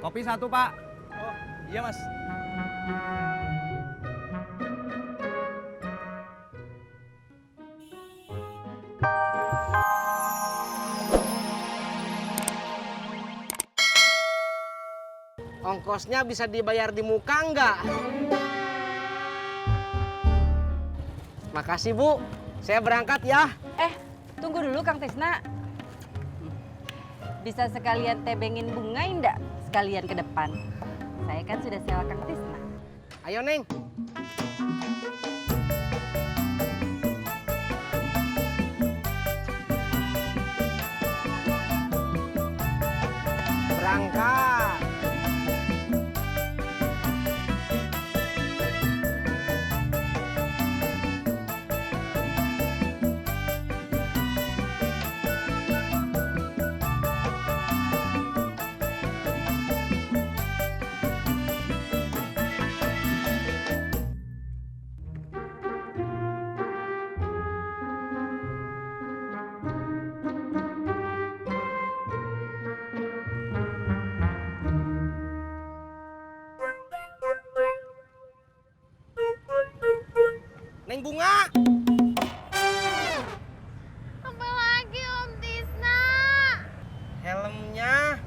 Kopi satu, Pak. Oh, iya Mas. Ongkosnya bisa dibayar di muka nggak? Makasih Bu, saya berangkat ya. Tunggu dulu Kang Tisna. Bisa sekalian tebengin bunga enggak? Sekalian ke depan. Saya kan sudah sewa Kang Tisna. Ayo Neng. Berangkat. Neng Bunga. Apa lagi Om Tisna? Helmnya.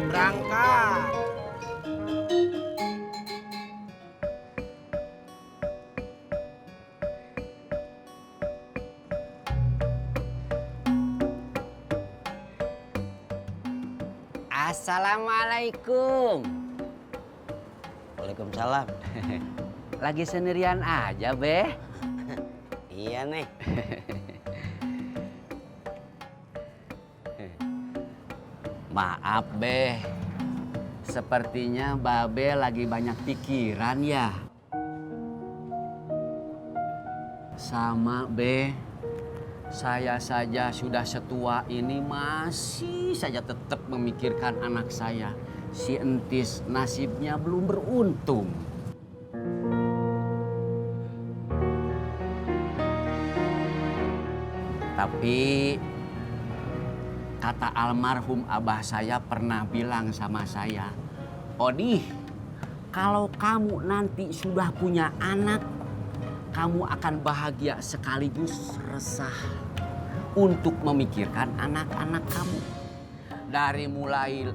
Berangkat. Assalamualaikum. Waalaikumsalam. Lagi sendirian aja, Beh. Iya nih. Maaf, Beh. Sepertinya Babe lagi banyak pikiran ya. Sama, Beh. Saya saja sudah setua ini masih saja tetap memikirkan anak saya. Si Entis nasibnya belum beruntung. Tapi kata almarhum abah saya pernah bilang sama saya, Odih, kalau kamu nanti sudah punya anak, kamu akan bahagia sekaligus resah untuk memikirkan anak-anak kamu. Dari mulai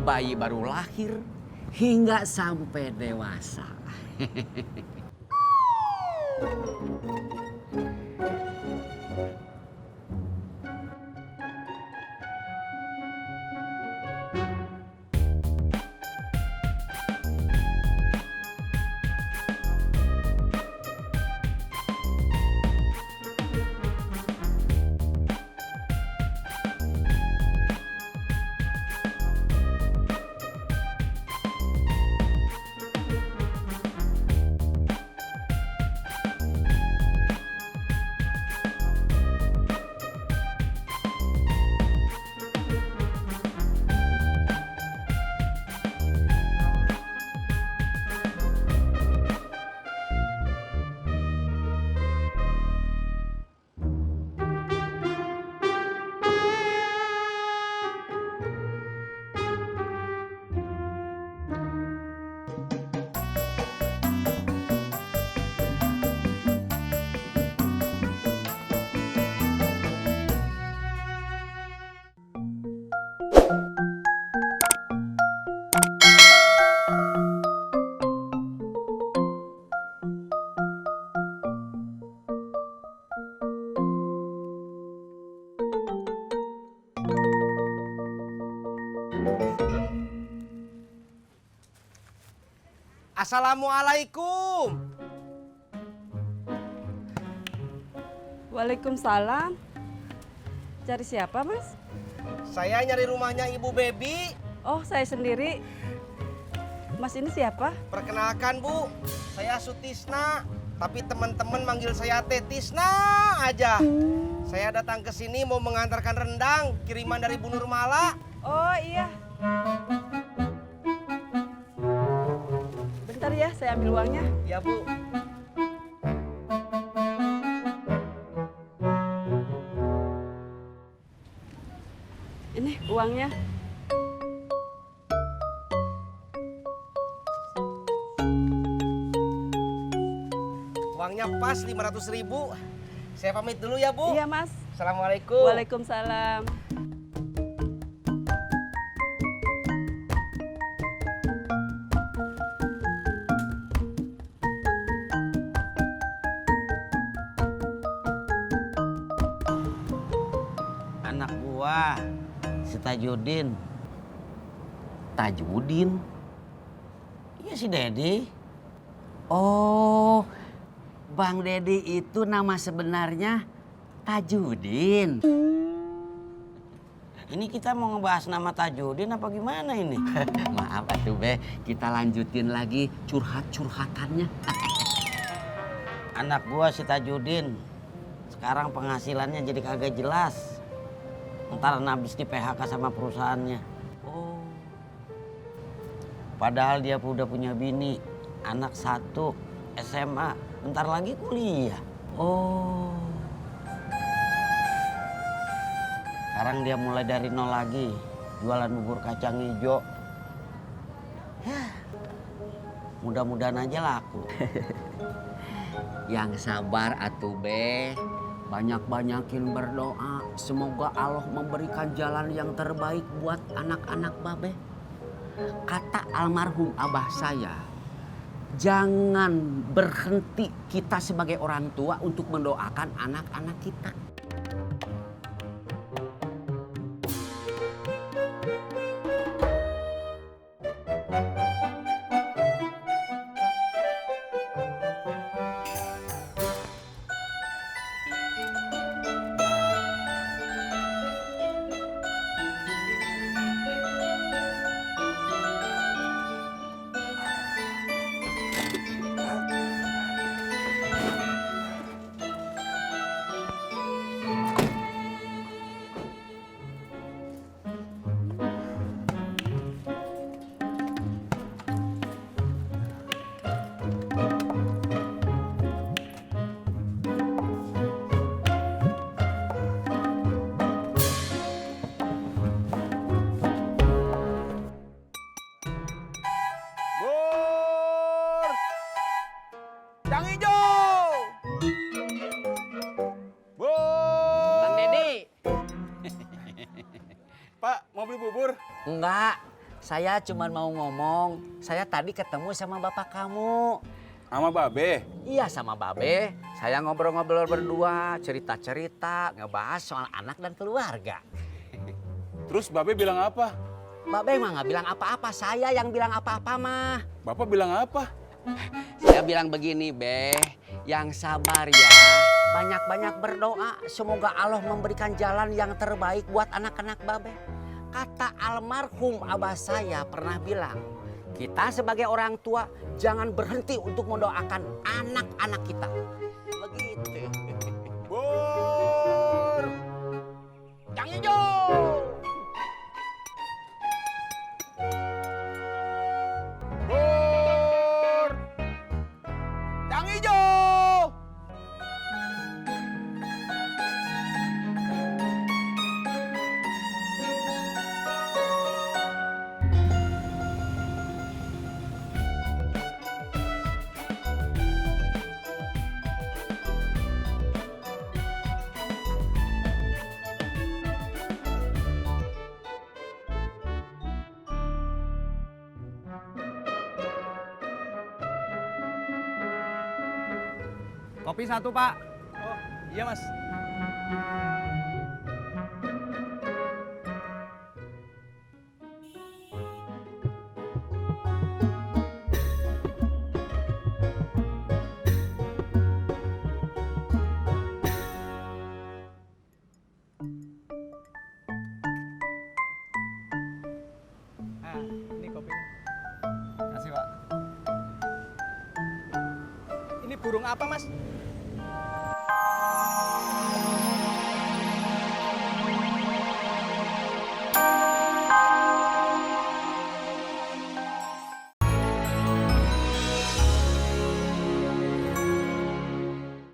bayi baru lahir hingga sampai dewasa. Assalamualaikum. Waalaikumsalam. Cari siapa, Mas? Saya nyari rumahnya Ibu Baby. Oh, saya sendiri. Mas ini siapa? Perkenalkan Bu, saya Sutisna. Tapi teman-teman manggil saya Teh Tisna aja. Saya datang ke sini mau mengantarkan rendang kiriman dari Bu Nurmala. Oh iya. saya ambil uangnya. Ya Bu. Ini uangnya. Uangnya pas 500.000. Saya pamit dulu ya Bu. Iya Mas. Assalamualaikum. Waalaikumsalam. Anak gua, si Tajudin. Tajudin? Iya si Dedi. Oh, Bang Dedi itu nama sebenarnya Tajudin. Ini kita mau ngebahas nama Tajudin apa gimana ini? Maaf atuh Be, kita lanjutin lagi curhat-curhatannya. Anak gua si Tajudin, sekarang penghasilannya jadi kagak jelas. Ntar habis di PHK sama perusahaannya. Oh. Padahal dia udah punya bini, anak 1, SMA, bentar lagi kuliah. Oh. Sekarang dia mulai dari nol lagi, jualan bubur kacang hijau. Yah, mudah-mudahan aja laku. Yang sabar atuh Be. Banyak-banyakin berdoa, semoga Allah memberikan jalan yang terbaik buat anak-anak Babe. Kata almarhum abah saya, jangan berhenti kita sebagai orang tua untuk mendoakan anak-anak kita. Kacang hijau. Bang Dedi. Pak, mau beli bubur? Enggak, saya cuma mau ngomong. Saya tadi ketemu sama bapak kamu. Sama Babe. Iya sama Babe. Saya ngobrol-ngobrol berdua, cerita-cerita, ngebahas soal anak dan keluarga. Terus Babe bilang apa? Babe mah nggak bilang apa-apa, saya yang bilang apa-apa mah. Bapak bilang apa? Saya bilang begini, Be, yang sabar ya. Banyak-banyak berdoa, semoga Allah memberikan jalan yang terbaik buat anak-anak Babe. Kata almarhum abah saya pernah bilang, kita sebagai orang tua jangan berhenti untuk mendoakan anak-anak kita. Begitu. Bur! Yang hijau! Bur! Yang hijau! Kopi 1 Pak. Oh, iya Mas. Ini kopinya. Kasih Pak. Ini burung apa Mas?